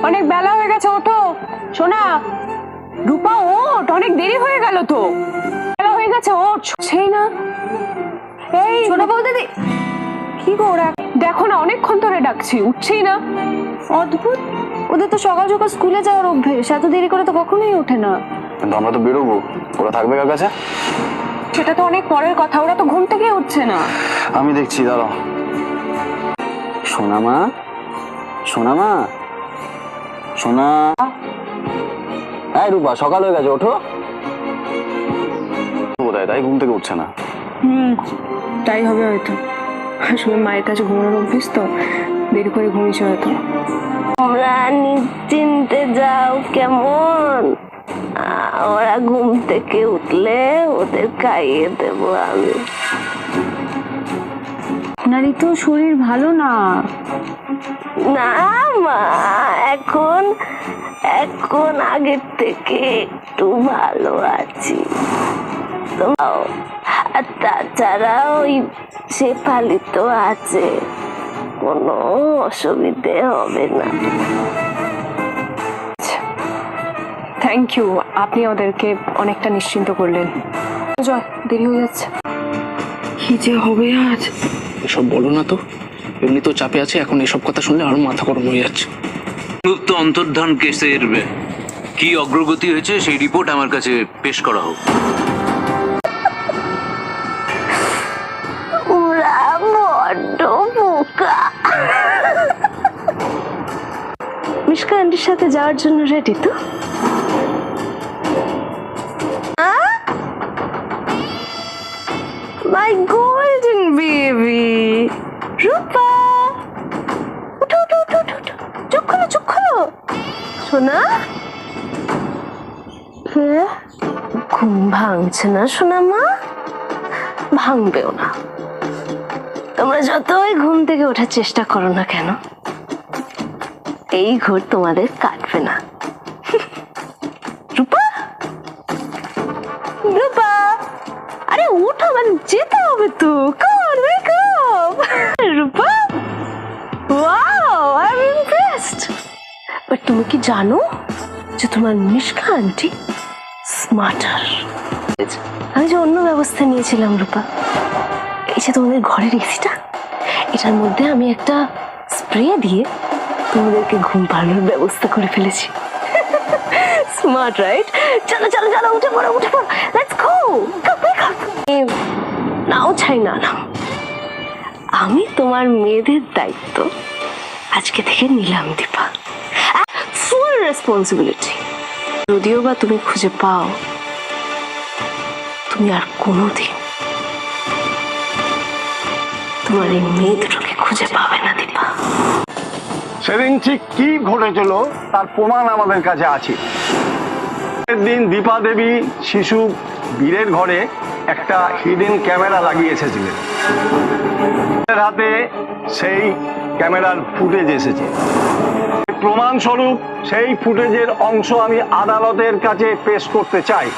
অনেক বেলা হয়ে গেছে, ওঠো। সোনা, রূপা ওঠ, অনেক দেরি হয়ে গেল তো, বেলা হয়ে গেছে, ওঠ। সেই না, এই সোনা বলতে দি কি গো, ওরা দেখো না, অনেকক্ষণ ধরে ডাকছি, উঠছেই না। অদ্ভুত, ওদের তো সকাল সকাল স্কুলে যাওয়ার অভ্যেস, এত দেরি করে তো কখনোই ওঠে না। কিন্তু আমরা তো বেরোবো, ওরা থাকবে কার কাছে? সেটা তো অনেক পরের কথা, ওরা তো ঘুম থেকে উঠছে না। আমি দেখছি, দাঁড়াও। সোনা মা, সোনা মা, সোনা। এই রূপা, সকাল হয়ে গেছে, ওঠো। বোধহয় তাই ঘুম থেকে উঠছে না। তাই হবে হয়তো, আসলে মায়ের কাছে ঘুমানোর অভ্যেস তো, দেরি করে ঘুমিয়েছে হয়তো। তোমরা নিশ্চিন্তে যাও কেমন, ওরা ঘুম থেকে উঠলে ওদের খাইয়ে দেবো আমি। আপনারই তো শরীর ভালো না। না মা, এখন এখন আগের থেকে একটু ভালো আছি। আর তাছাড়া ওই শেফালি তো আছে, কোনো অসুবিধে হবে না। থ্যাংক ইউ, আপনি ওদেরকে অনেকটা নিশ্চিন্ত করলেন। জয়, দেরি হয়ে যাচ্ছে। কি যে হবে আজ। এসব বলো না তো, এমনি তো চাপে আছে, এখন এসব কথা শুনলে আরো মাথা গরম হয়ে যাচ্ছে। গুপ্ত অন্তর্ধান কেসের কি অগ্রগতি হয়েছে সেই রিপোর্ট আমার কাছে পেশ করা হোক। ওরা বড্ড বোকা। মিশকা আন্টির সাথে যাওয়ার জন্য রেডি তো? মাই গোল্ডেন বেবি রূপা, উঠো উঠো উঠো উঠো, চোখ খোলো চোখ খোলো। সোনা, ঘুম ভাঙছে না সোনা মা? ভাঙবেও না, তোমরা যতই ঘুম থেকে ওঠার চেষ্টা করো না কেন, এই ঘোর তোমাদের কাটবে না। রূপা, রূপা, আরে উঠো, মানে যেতে হবে তো। Come on, wake up. Rupa, wow, I am impressed. But তুমি কি জানো যে তোমার মিশকা আন্টি স্মার্টার? আমি যে অন্য ব্যবস্থা নিয়েছিলাম রূপা, এই যে তোমাদের ঘরের এসিটা, এটার মধ্যে আমি একটা স্প্রে দিয়ে তোমাদেরকে ঘুম পাড়ানোর ব্যবস্থা করে ফেলেছি। Smart right? চলো চলো চলো, উঠে পড়ো উঠে পড়ো, লেটস গো। নাও ছাই না নাও, আমি তোমার মেয়েদের দায়িত্ব আজকে থেকে নিলাম দীপা, ফুল রেসপন্সিবিলিটি। যদিও বা তুমি খুঁজে পাও, তুমি আর কোনোদিন তোমার এই মেয়ে দুটোকে খুঁজে পাবে না দীপা। সেদিন ঠিক কি ঘটেছিল তার প্রমাণ আমাদের কাছে আছে। দিন দীপা দেবী শিশু বীরের ঘরে একটা হিডেন ক্যামেরা লাগিয়ে এসেছিলেন। হাতে সেই ক্যামেরার ফুটেজ এসেছে, প্রমাণস্বরূপ সেই ফুটেজের অংশ আমি আদালতের কাছে পেশ করতে চাই।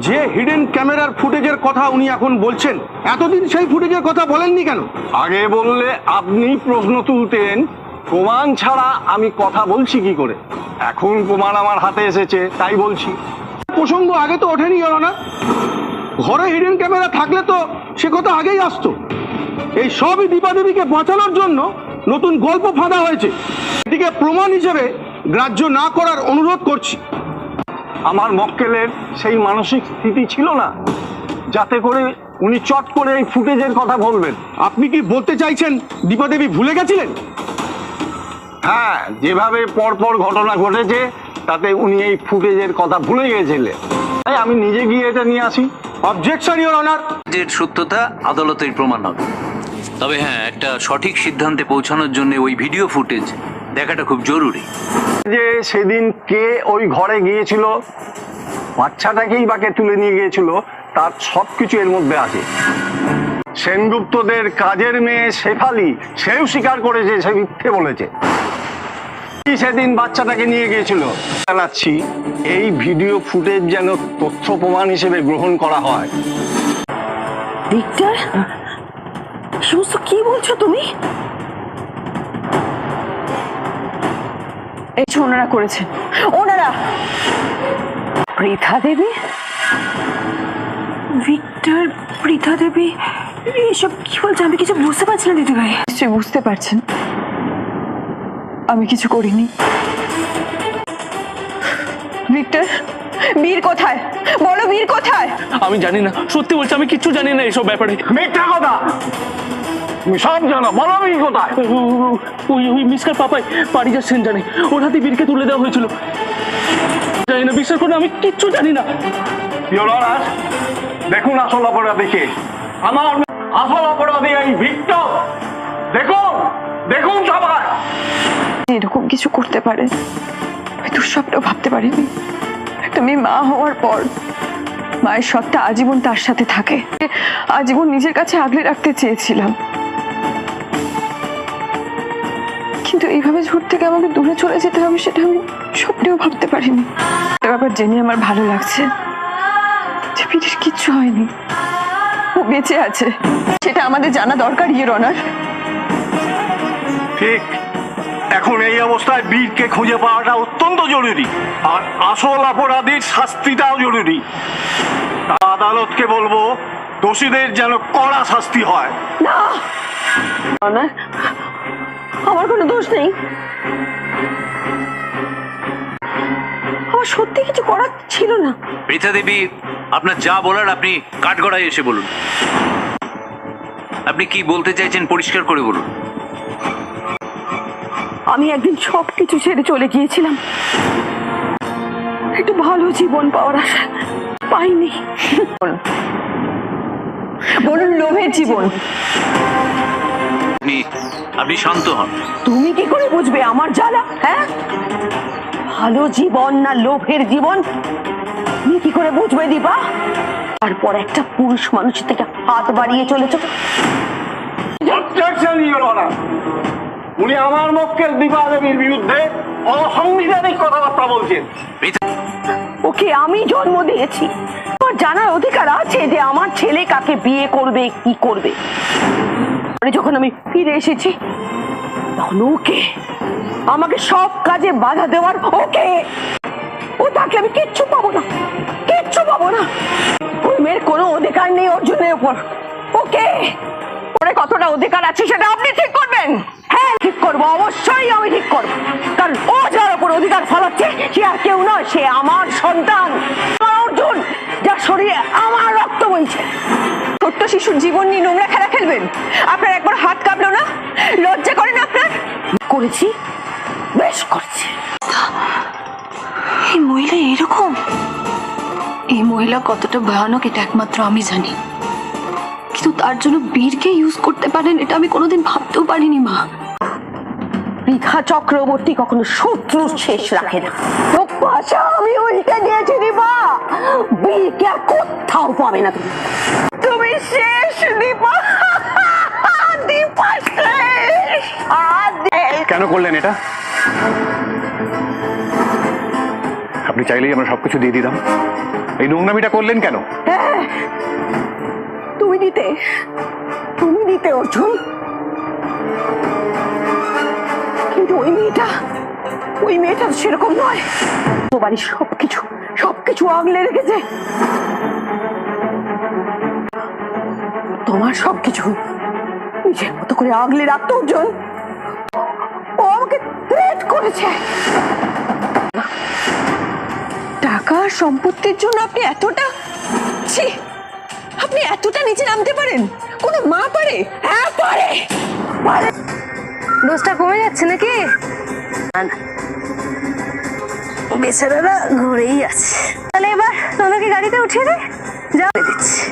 যে হিডেন ক্যামেরার ফুটেজের কথা উনি এখন বলছেন, এতদিন সেই ফুটেজের কথা বলেননি কেন? আগে বললে আপনি প্রশ্ন তুলতেন, প্রমাণ ছাড়া আমি কথা বলছি কি করে? এখন প্রমাণ আমার হাতে এসেছে তাই বলছি। প্রসঙ্গ আগে তো ওঠেনি না, ঘরে হিডেন ক্যামেরা থাকলে তো সে কথা আগেই আসতো। এই সবই দীপা দেবীকে বাঁচানোর জন্য নতুন গল্প ফাঁদা হয়েছে, এটিকে প্রমাণ হিসেবে গ্রাহ্য না করার অনুরোধ করছি। আমার মক্কেলের সেই মানসিক স্থিতি ছিল না যাতে করে উনি চট করে এই ফুটেজের কথা বলবেন। আপনি কি বলতে চাইছেন দীপা দেবী ভুলে গেছিলেন? হ্যাঁ, যেভাবে পরপর ঘটনা ঘটেছে তাতে উনি এই ফুটেজের কথা ভুলে গিয়েছিলেন। তাই আমি নিজে গিয়ে এটা নিয়ে আসি। Objection your honour. এর সত্যতা আদালতের প্রমাণ হবে। তবে হ্যাঁ, একটা সঠিক সিদ্ধান্তে পৌঁছানোর জন্য ওই ভিডিও ফুটেজ দেখাটা খুব জরুরি। যে সেদিন কে ওই ঘরে গিয়েছিল, বাচ্চাটাকেই বাকে তুলে নিয়ে গিয়েছিল, তার সবকিছু এর মধ্যে আছে। সেনগুপ্তদের কাজের মেয়ে শেফালি, সেও স্বীকার করেছে সে মিথ্যে বলেছে। সেদিন বাচ্চাটাকে নিয়ে গিয়েছিল। জানাচ্ছি এই ভিডিও ফুটেজ যেন তথ্য প্রমাণ হিসেবে গ্রহণ করা হয়। ভিক্টর, সমস্ত কি বলছো তুমি? এই যে ওনারা করেছেন, ওনারা। পৃথা দেবী, ভিক্টর, পৃথা দেবী, এসব কি বলছে? আমি কিছু বুঝতে পারছি না দিদিভাই। নিশ্চয়ই বুঝতে পারছেন আমি কিছু করিনি। ভিক্টর, বীর কোথায়? বলো, বীর কোথায়? আমি জানি না, সত্যি বলছি, আমি কিচ্ছু জানি না এসব ব্যাপারে। মিথ্যা কথা, তুমি সব জানো, বলো বীর কোথায়? ওই মিসকার পাপাই পারিজাত সেন জানে, ওর হাতে বীরকে তুলে দেওয়া হয়েছিল। জানি না, বিশ্বাস করুন, আমি কিচ্ছু জানি না। ইওর অনার, দেখুন আসল অপরাধীকে। আমার আসল অপরাধী এই ভিক্টর। দেখুন, দেখুন সবাই। এরকম কিছু করতে পারে আমি দুঃস্বপ্নেও ভাবতে পারিনি। একটা মেয়ে মা হওয়ার পর মায়ের সত্তা আজীবন তার সাথে থাকে, আজীবন নিজের কাছে আগলে রাখতে চেয়েছিলাম, কিন্তু এইভাবে ঝুট থেকে আমাকে দূরে চলে যেতে হবে সেটা আমি স্বপ্নেও ভাবতে পারিনি। একটা ব্যাপার জেনে আমার ভালো লাগছে যে পিঠের কিচ্ছু হয়নি, ও বেঁচে আছে, সেটা আমাদের জানা দরকার ইওর অনার। ঠিক, এখন এই অবস্থায় বীরকে খুঁজে পাওয়াটা অত্যন্ত জরুরি, আর আসল অপরাধীর শাস্তিটাও জরুরি। আদালতকে বলবো দোষীদের যেন কড়া শাস্তি হয়। না, অনার, আমার কোনো দোষ নেই, আমার সত্যি কিছু করার ছিল না। পৃথা দেবী, আপনার যা বলার আপনি কাঠগড়ায় এসে বলুন। আপনি কি বলতে চাইছেন পরিষ্কার করে বলুন। আমি একদিন সবকিছু ছেড়ে চলে গিয়েছিলাম একটু ভালো জীবন পাওয়ার আশা, পাইনি। বলুন, লোভের জীবন। আপনি শান্ত হন। তুমি কি করে বুঝবে আমার জ্বালা? হ্যাঁ, ভালো জীবন না লোভের জীবন তুমি কি করে বুঝবে দীপা? তারপর একটা পুরুষ মানুষের থেকে হাত বাড়িয়ে চলেছ। Objection, Your Honor! উনি আমার মক্কেল দীপা দেবীর বিরুদ্ধে অসাংবিধানিক কথাবার্তা বলছেন। ওকে আমি জন্ম দিয়েছি, আমার জানার অধিকার আছে যে আমার ছেলে কাকে বিয়ে করবে, কি করবে। যখন আমি ফিরে এসেছি তখন ওকে, আমাকে সব কাজে বাধা দেওয়ার ওকে, ও থাকলে আমি কিচ্ছু পাবো না, কিচ্ছু পাবো না। ওই মেয়ের কোনো অধিকার নেই অর্জুনের উপর। ওকে, ওরে কতটা অধিকার আছে সেটা আপনি ঠিক করবেন। হ্যাঁ, ঠিক করবো, অবশ্যই আমি ঠিক করবো, কারণ ও যার উপর অধিকার ফলাচ্ছে সে আর কেউ নয়, সে আমার সন্তান, আমার অর্জুন, যার শরীরে আমার রক্ত বইছে। ছোট্ট শিশুর জীবন নিয়ে নোংরা খেলা খেলবেন? আপনার একবার হাত কাঁপলো না? লজ্জা করে না আপনার? করেছি, বেশ করেছি। এই মহিলা এরকম, এই মহিলা কতটা ভয়ানক এটা একমাত্র আমি জানি, কিন্তু তার জন্য বীরকে ইউজ করতে পারেন এটা আমি কোনোদিন ভাবতেও পারিনি। মা, পৃথা চক্রবর্তী কখনো শত্রুর শেষ রাখে না। ভাষা আমি উল্টে দিয়েছি দীপা, বীরকে আর কোথাও পাবে না। তুমি শেষ দীপা, দীপা শেষ। কেন করলেন এটা? আপনি চাইলেই আমরা সবকিছু দিয়ে দিতাম, এই নোংরামিটা করলেন কেন? তুমি দিতে, তুমি দিতে অর্জুন, কিন্তু ওই মেয়েটা সেরকম নয়। তো বাড়ির সবকিছু আগলে রেখেছে, তোমার সবকিছু নিজের মতো করে আগলে রাখতো অর্জুন। ও আমাকে থ্রেট করেছে। টাকা সম্পত্তির জন্য আপনি এতটা, ছি, আপনি এতটা নিচে নামতে পারেন? কোনো মা পারে? হ্যাঁ পারে, পারে। ডোজটা কমে যাচ্ছে নাকি? বেচারারা ঘুরেই আছে। তাহলে এবার তোমাকে গাড়িতে উঠিয়ে দে, যাও দিচ্ছি।